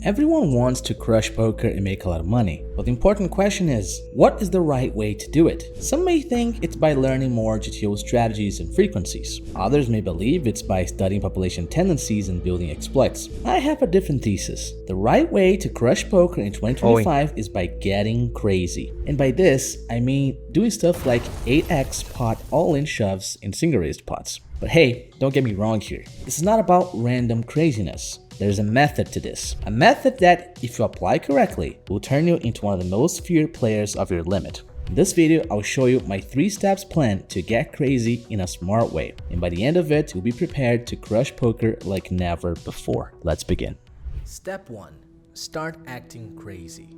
Everyone wants to crush poker and make a lot of money, but the important question is, what is the right way to do it? Some may think it's by learning more GTO strategies and frequencies. Others may believe it's by studying population tendencies and building exploits. I have a different thesis. The right way to crush poker in 2025 is by getting crazy. And by this, I mean doing stuff like 8x pot all-in shoves in single-raised pots. But hey, don't get me wrong here. This is not about random craziness. There's a method to this. A method that, if you apply correctly, will turn you into one of the most feared players of your limit. In this video, I'll show you my 3-steps plan to get crazy in a smart way. And by the end of it, you'll be prepared to crush poker like never before. Let's begin. Step 1. Start acting crazy.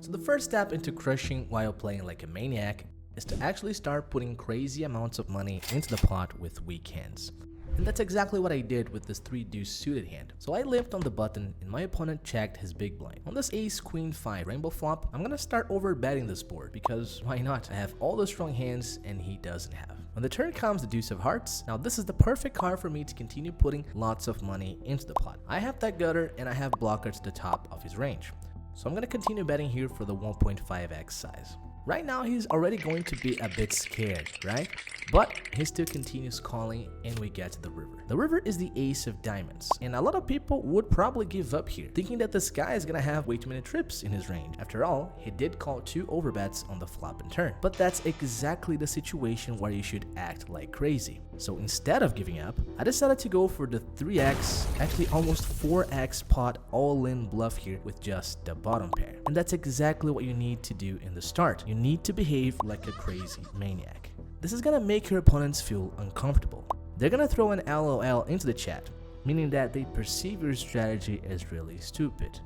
So the first step into crushing while playing like a maniac is to actually start putting crazy amounts of money into the pot with weak hands. And that's exactly what I did with this 3-deuce suited hand. So I limped on the button and my opponent checked his big blind. On this ace queen 5 rainbow flop, I'm gonna start over betting this board because why not? I have all those strong hands and he doesn't have. When the turn comes the deuce of hearts, now this is the perfect card for me to continue putting lots of money into the pot. I have that gutter and I have blockers to the top of his range. So I'm gonna continue betting here for the 1.5x size. Right now, he's already going to be a bit scared, right? But he still continues calling and we get to the river. The river is the ace of diamonds. And a lot of people would probably give up here, thinking that this guy is gonna have way too many trips in his range. After all, he did call 2 overbets on the flop and turn. But that's exactly the situation where you should act like crazy. So instead of giving up, I decided to go for the 3x, actually almost 4x pot all-in bluff here with just the bottom pair. And that's exactly what you need to do in the start. You need to behave like a crazy maniac. This is gonna make your opponents feel uncomfortable. They're gonna throw an LOL into the chat, meaning that they perceive your strategy as really stupid.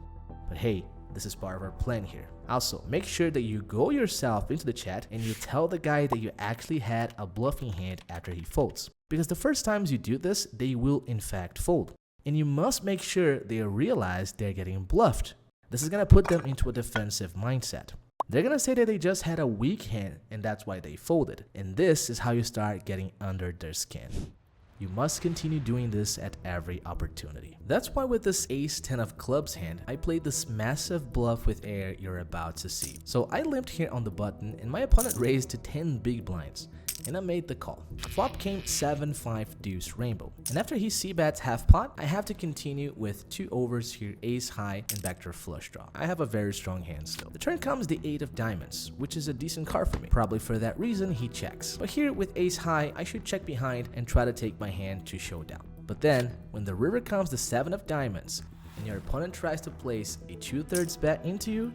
But hey, this is part of our plan here. Also, make sure that you go yourself into the chat and you tell the guy that you actually had a bluffing hand after he folds. Because the first times you do this, they will in fact fold. And you must make sure they realize they're getting bluffed. This is gonna put them into a defensive mindset. They're gonna say that they just had a weak hand and that's why they folded. And this is how you start getting under their skin. You must continue doing this at every opportunity. That's why with this ace 10 of clubs hand, I played this massive bluff with air you're about to see. So I limped here on the button and my opponent raised to 10 big blinds. And I made the call. Flop came 7-5 deuce rainbow. And after he c-bets half pot, I have to continue with 2 overs here, ace high and backdoor flush draw. I have a very strong hand still. The turn comes the 8 of diamonds, which is a decent card for me. Probably for that reason he checks. But here with ace high, I should check behind and try to take my hand to showdown. But then, when the river comes the 7 of diamonds, and your opponent tries to place a 2/3 bet into you,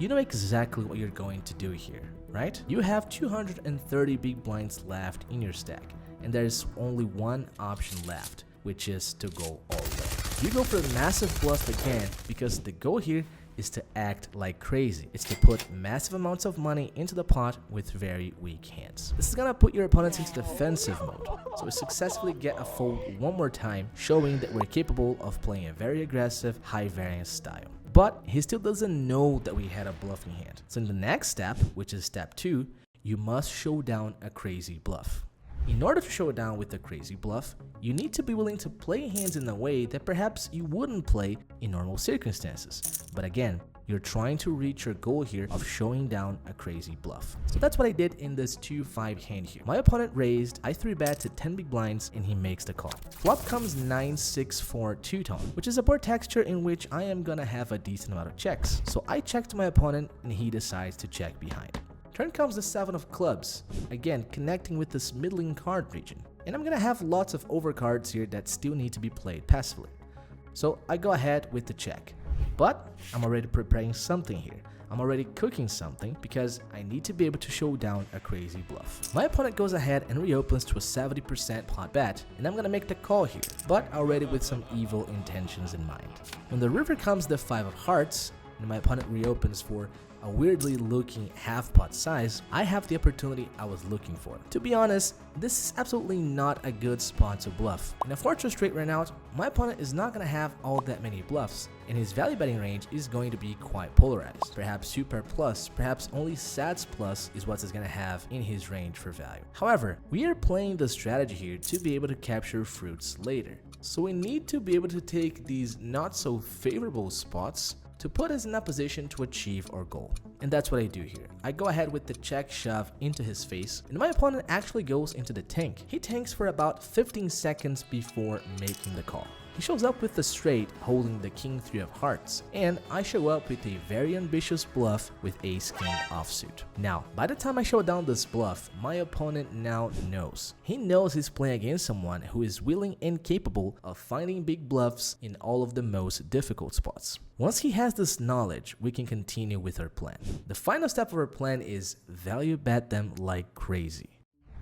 you know exactly what you're going to do here, right? You have 230 big blinds left in your stack, and there's only one option left, which is to go all in. You go for a massive bluff again, because the goal here is to act like crazy. It's to put massive amounts of money into the pot with very weak hands. This is gonna put your opponents into defensive mode. So we successfully get a fold one more time, showing that we're capable of playing a very aggressive, high variance style. But he still doesn't know that we had a bluffing hand. So in the next step, which is step 2, you must show down a crazy bluff. In order to show down with a crazy bluff, you need to be willing to play hands in a way that perhaps you wouldn't play in normal circumstances. But again, you're trying to reach your goal here of showing down a crazy bluff. So that's what I did in this 2-5 hand here. My opponent raised, I 3-bet to 10 big blinds and he makes the call. Flop comes 9-6-4 two-tone, which is a board texture in which I am gonna have a decent amount of checks. So I check to my opponent and he decides to check behind. Turn comes the 7 of clubs, again connecting with this middling card region. And I'm gonna have lots of overcards here that still need to be played passively. So I go ahead with the check. But I'm already preparing something here. I'm already cooking something because I need to be able to show down a crazy bluff. My opponent goes ahead and reopens to a 70% pot bet, and I'm gonna make the call here, but already with some evil intentions in mind. When the river comes the 5 of hearts, and my opponent reopens for a weirdly looking half pot size, I have the opportunity I was looking for. To be honest, this is absolutely not a good spot to bluff. In a fortress straight run out, my opponent is not going to have all that many bluffs, and his value betting range is going to be quite polarized. Perhaps super plus, perhaps only sats plus is what he's going to have in his range for value. However, we are playing the strategy here to be able to capture fruits later. So we need to be able to take these not so favorable spots to put us in a position to achieve our goal. And that's what I do here. I go ahead with the check shove into his face, and my opponent actually goes into the tank. He tanks for about 15 seconds before making the call. He shows up with the straight, holding the king 3 of hearts, and I show up with a very ambitious bluff with ace king offsuit. Now, by the time I show down this bluff, my opponent now knows. He knows he's playing against someone who is willing and capable of finding big bluffs in all of the most difficult spots. Once he has this knowledge, we can continue with our plan. The final step of our plan is value bet them like crazy.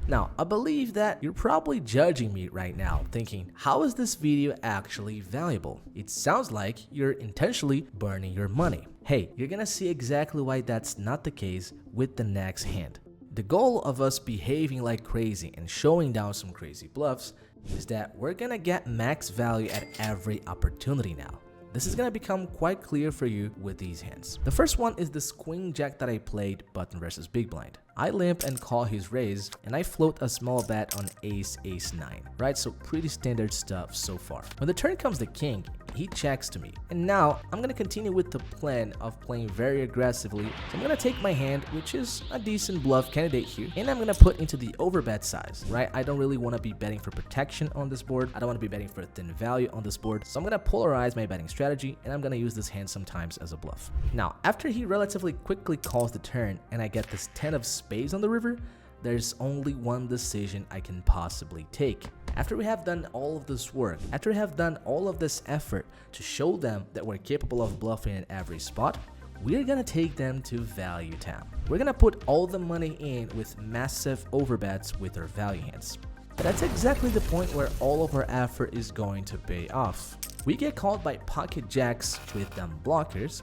Now, I believe that you're probably judging me right now, thinking, how is this video actually valuable? It sounds like you're intentionally burning your money. Hey, you're gonna see exactly why that's not the case with the next hand. The goal of us behaving like crazy and showing down some crazy bluffs is that we're gonna get max value at every opportunity now. This is gonna become quite clear for you with these hands. The first one is this queen jack that I played button versus big blind. I limp and call his raise, and I float a small bet on ace 9, right? So pretty standard stuff so far. When the turn comes the king, he checks to me. And now I'm gonna continue with the plan of playing very aggressively. So I'm gonna take my hand, which is a decent bluff candidate here, and I'm gonna put into the overbet size, right? I don't really wanna be betting for protection on this board. I don't wanna be betting for thin value on this board. So I'm gonna polarize my betting strategy, and I'm gonna use this hand sometimes as a bluff. Now, after he relatively quickly calls the turn, and I get this 10 of spades on the river, there's only one decision I can possibly take. After we have done all of this work, after we have done all of this effort to show them that we're capable of bluffing in every spot, we're gonna take them to value town. We're gonna put all the money in with massive overbets with our value hands. But that's exactly the point where all of our effort is going to pay off. We get called by pocket jacks with them blockers,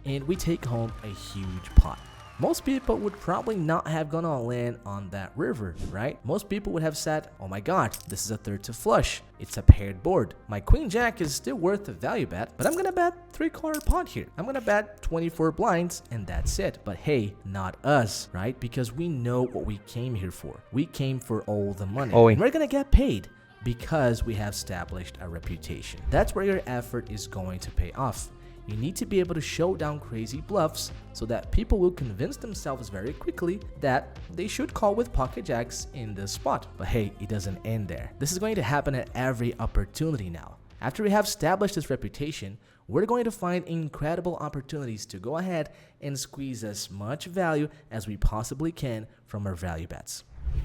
and we take home a huge pot. Most people would probably not have gone all in on that river, right? Most people would have said, oh my god, this is a third to flush. It's a paired board. My queen jack is still worth a value bet, but I'm gonna bet 3/4 pot here. I'm gonna bet 24 blinds and that's it. But hey, not us, right? Because we know what we came here for. We came for all the money. And we're gonna get paid because we have established a reputation. That's where your effort is going to pay off. You need to be able to show down crazy bluffs so that people will convince themselves very quickly that they should call with pocket jacks in this spot. But hey, it doesn't end there. This is going to happen at every opportunity now. After we have established this reputation, we're going to find incredible opportunities to go ahead and squeeze as much value as we possibly can from our value bets.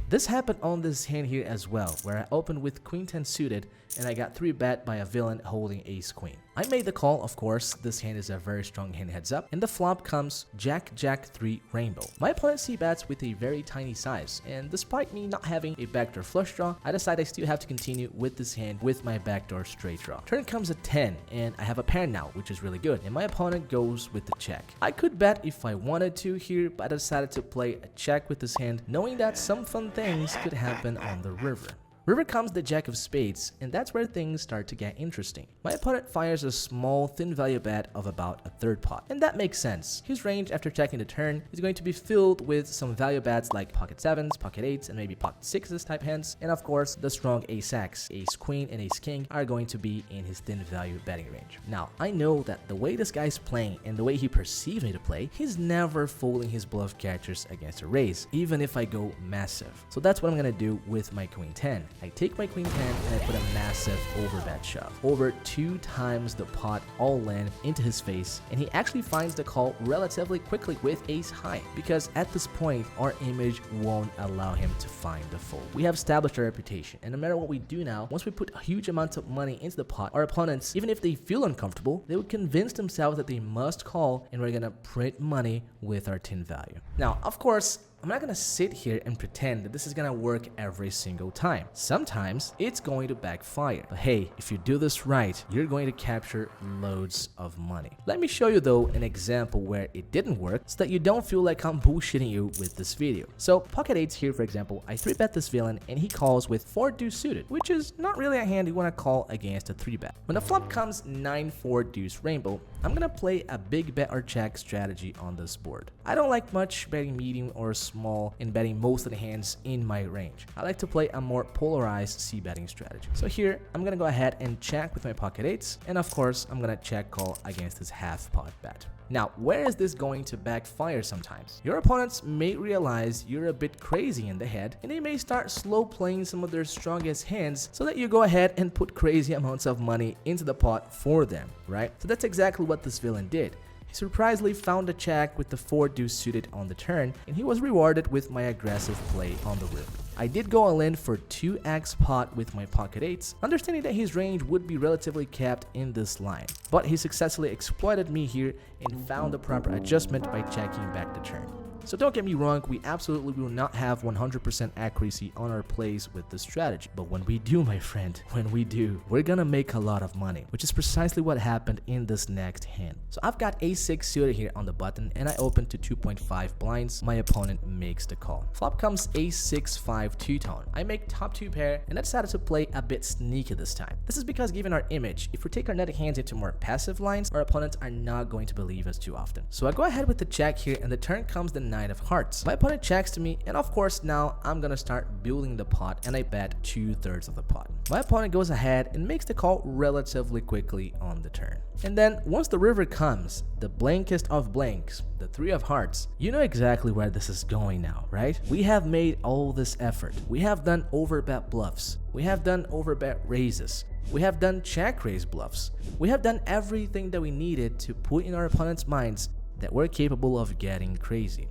This happened on this hand here as well, where I opened with queen 10 suited and I got 3-bet by a villain holding ace queen. I made the call, of course. This hand is a very strong hand heads up, and the flop comes jack 3 rainbow. My opponent c-bets with a very tiny size, and despite me not having a backdoor flush draw, I decide I still have to continue with this hand with my backdoor straight draw. Turn comes a 10, and I have a pair now, which is really good, and my opponent goes with the check. I could bet if I wanted to here, but I decided to play a check with this hand, knowing that some fun things could happen on the river. River comes the jack of spades, and that's where things start to get interesting. My opponent fires a small thin value bet of about a third pot, and that makes sense. His range after checking the turn is going to be filled with some value bets like pocket 7s, pocket 8s, and maybe pocket 6s type hands, and of course the strong ace-x, ace-queen, and ace-king are going to be in his thin value betting range. Now, I know that the way this guy's playing and the way he perceives me to play, he's never folding his bluff characters against a raise, even if I go massive. So that's what I'm gonna do with my queen 10. I take my queen 10 and I put a massive overbet shove. Over 2 times the pot all in into his face, and he actually finds the call relatively quickly with ace high, because at this point our image won't allow him to find the fold. We have established our reputation, and no matter what we do now, once we put huge amounts of money into the pot, our opponents, even if they feel uncomfortable, they would convince themselves that they must call, and we're gonna print money with our tin value. Now, of course, I'm not gonna sit here and pretend that this is gonna work every single time. Sometimes it's going to backfire. But hey, if you do this right, you're going to capture loads of money. Let me show you though an example where it didn't work so that you don't feel like I'm bullshitting you with this video. So pocket 8s here, for example, I 3-bet this villain and he calls with 4 deuce suited, which is not really a hand you wanna call against a 3-bet. When the flop comes 9-4 deuce rainbow, I'm gonna play a big bet or check strategy on this board. I don't like much betting medium or small and betting most of the hands in my range. I like to play a more polarized c-betting strategy. So here, I'm gonna go ahead and check with my pocket eights, and of course, I'm gonna check call against this half pot bet. Now, where is this going to backfire sometimes? Your opponents may realize you're a bit crazy in the head, and they may start slow playing some of their strongest hands so that you go ahead and put crazy amounts of money into the pot for them, right? So that's exactly what this villain did. He surprisingly found a check with the 4 deuce suited on the turn, and he was rewarded with my aggressive play on the river. I did go all in for 2x pot with my pocket eights, understanding that his range would be relatively capped in this line. But he successfully exploited me here and found the proper adjustment by checking back the turn. So don't get me wrong, we absolutely will not have 100% accuracy on our plays with this strategy. But when we do, my friend, when we do, we're gonna make a lot of money, which is precisely what happened in this next hand. So I've got a6 suited here on the button, and I open to 2.5 blinds. My opponent makes the call. Flop comes a6, 5 two-tone. I make top 2 pair, and I decided to play a bit sneaky this time. This is because given our image, if we take our netting hands into more passive lines, our opponents are not going to believe us too often. So I go ahead with the check here, and the turn comes the 9 of hearts. My opponent checks to me, and of course now I'm gonna start building the pot, and I bet 2/3 of the pot. My opponent goes ahead and makes the call relatively quickly on the turn. And then once the river comes, the blankest of blanks, the 3 of hearts, you know exactly where this is going now, right? We have made all this effort. We have done overbet bluffs. We have done overbet raises. We have done check raise bluffs. We have done everything that we needed to put in our opponent's minds that we're capable of getting crazy.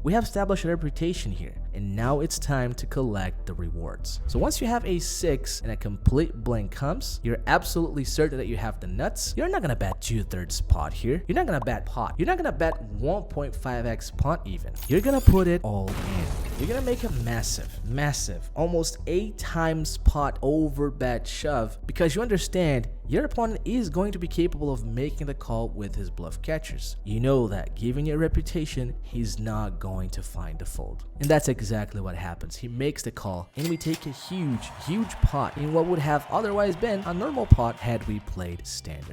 We have established a reputation here, and now it's time to collect the rewards. So once you have a 6 and a complete blank comes, you're absolutely certain that you have the nuts. You're not gonna bet 2/3 pot here. You're not gonna bet pot. You're not gonna bet 1.5x pot even. You're gonna put it all in. You're gonna make a massive, almost 8 times pot over bet shove, because you understand your opponent is going to be capable of making the call with his bluff catchers. You know that given your reputation, he's not going to find the fold. And that's exactly what happens. He makes the call, and we take a huge pot in what would have otherwise been a normal pot had we played standard.